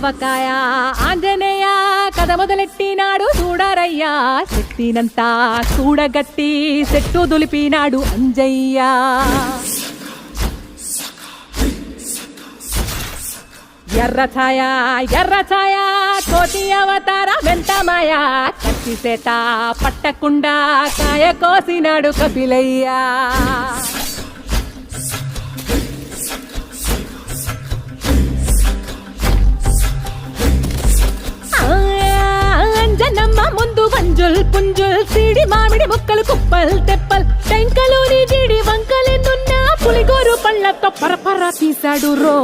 ఆవకాయ ఆంజనేయ కథ మొదలెట్టినాడు చూడరయ్యా శక్తినంతా కూడగట్టి చెట్టు దులిపినాడు అంజయ్య ఎర్ర ఛాయ కోటి అవతార వెంటమాయ కత్తి సేత పట్టకుండా కాయ కోసినాడు కపిలయ్యా అంజనమ్మ ముందు వంజుల్ పుంజుల్ సిడి మామిడి ముక్కలు కుప్పల్ తెప్పల్ టెంకలోని జీడి వంకలెన్నున్నా పులిగోరు పళ్ళతో పరపర తీశాడు రో